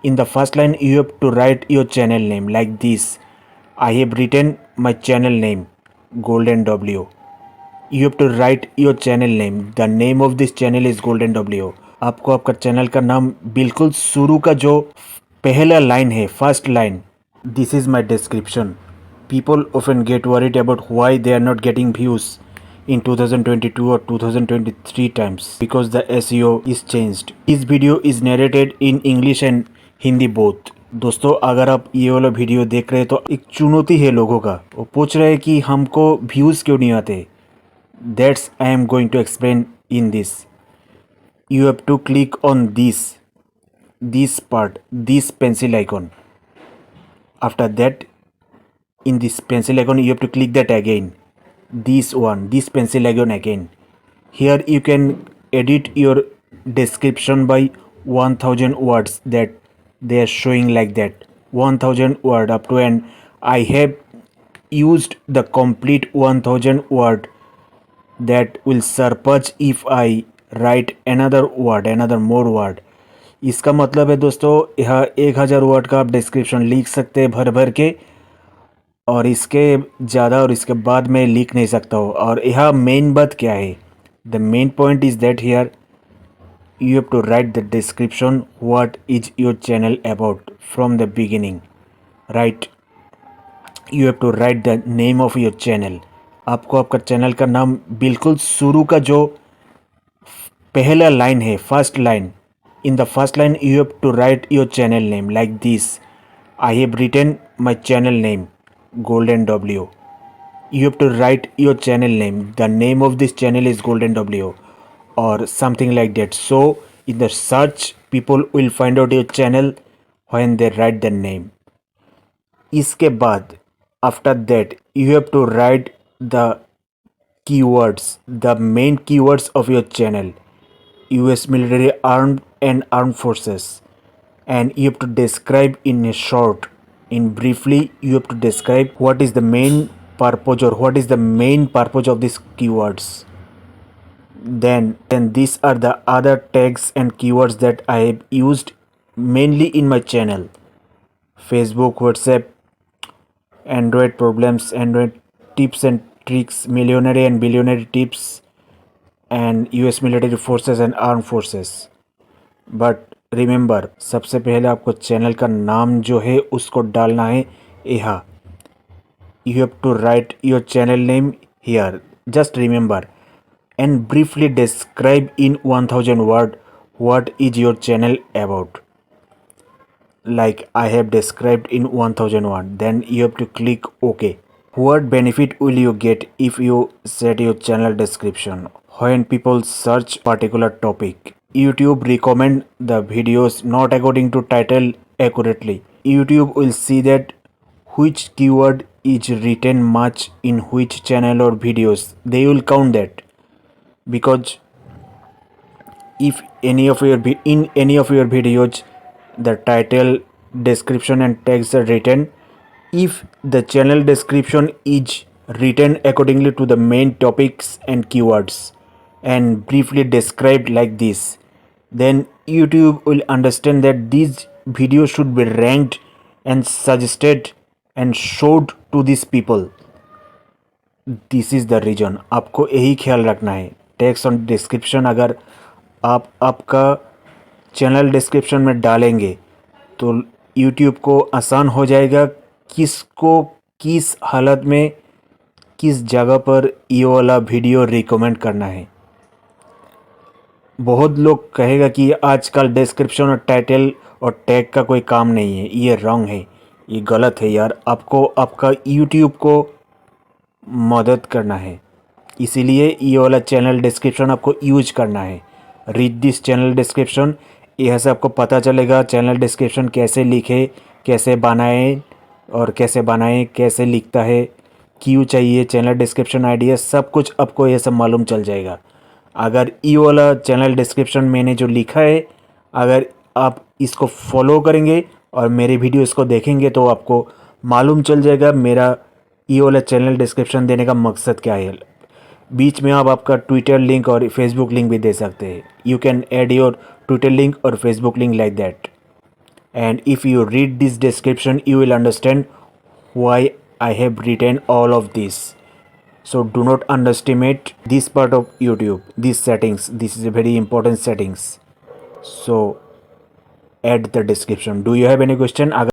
In the first line, you have to write your channel name like this. I have written my channel name, Golden W. You have to write your channel name. The name of this channel is Golden W. आपको आपका channel का नाम बिल्कुल शुरू का जो पहला line है, first line, this is my description. People often get worried about why they are not getting views in 2022 or 2023 times because the SEO is changed. This video is narrated in English and Hindi both. दोस्तों, अगर आप ये वाला video देख रहे हैं तो एक चुनौती है लोगों का. वो पूछ रहे हैं कि हमको व्यूज़ क्यों नहीं आते. That's I am going to explain in this. You have to click on this part, this pencil icon. After that, in this pencil icon you have to click that again, this pencil icon again. Here you can edit your description by 1000 words, that they are showing like that, 1000 word up to, and I have used the complete 1000 word. That will surpass if I write another more word. इसका मतलब है दोस्तों, यह 1000 word का आप description लिख सकते हैं भर भर के, और इसके ज़्यादा और इसके बाद में लिख नहीं सकता हूँ. और यह मेन बात क्या है, the main point is that here you have to write the description, what is your channel about from the beginning, right? You have to write the name of your channel. आपको आपका channel का नाम बिल्कुल शुरू का जो पहला line है, first line, in the first line you have to write your channel name like this. I have written my channel name, Golden W. You have to write your channel name. The name of this channel is Golden W or something like that. So in the search, people will find out your channel when they write the name. इसके बाद, after that, you have to write the keywords, the main keywords of your channel. US military, armed and armed forces, and you have to describe in a short, in briefly, you have to describe what is the main purpose or what is the main purpose of these keywords. Then these are the other tags and keywords that I have used mainly in my channel: Facebook, WhatsApp, Android problems, Android tips and tricks, millionaire and billionaire tips, and US military forces and armed forces. But remember, सबसे पहले आपको channel का नाम जो है उसको डालना है यहाँ. You have to write your channel name here. Just remember and briefly describe in 1000 word what is your channel about, like I have described in 1000 word. Then you have to click OK. What benefit will you get if you set your channel description? When people search particular topic, YouTube recommend the videos not according to title accurately. YouTube will see that which keyword is written much in which channel or videos. They will count that, because if in any of your videos the title, description and text are written, if the channel description is written accordingly to the main topics and keywords and briefly described like this, then YouTube will understand that these videos should be ranked and suggested and showed to these people. This is the reason. आपको यही ख्याल रखना है. Text और description अगर आप आपका channel description में डालेंगे तो यूट्यूब को आसान हो जाएगा किसको किस हालत में किस जगह पर ये वाला वीडियो रिकमेंड करना है. बहुत लोग कहेगा कि आजकल डिस्क्रिप्शन और टाइटल और टैग का कोई काम नहीं है. ये रॉन्ग है, ये गलत है यार. आपको आपका यूट्यूब को मदद करना है, इसीलिए ये वाला चैनल डिस्क्रिप्शन आपको यूज करना है. Read this channel description. यहाँ से आपको पता चलेगा चैनल डिस्क्रिप्शन कैसे लिखे, कैसे बनाए और कैसे बनाए, कैसे लिखता है, क्यों चाहिए चैनल डिस्क्रिप्शन आइडिया, सब कुछ आपको ये सब मालूम चल जाएगा. अगर ये वाला चैनल डिस्क्रिप्शन मैंने जो लिखा है, अगर आप इसको फॉलो करेंगे और मेरे वीडियोस को देखेंगे तो आपको मालूम चल जाएगा मेरा ये वाला चैनल डिस्क्रिप्शन देने का मकसद क्या है. बीच में आप आपका ट्विटर लिंक और फेसबुक लिंक भी दे सकते हैं. You can add your Twitter link और Facebook link like that. and if you read this description you will understand why I have written all of this. So do not underestimate this part of YouTube, these settings. This is a very important settings. So add the description. Do you have any question?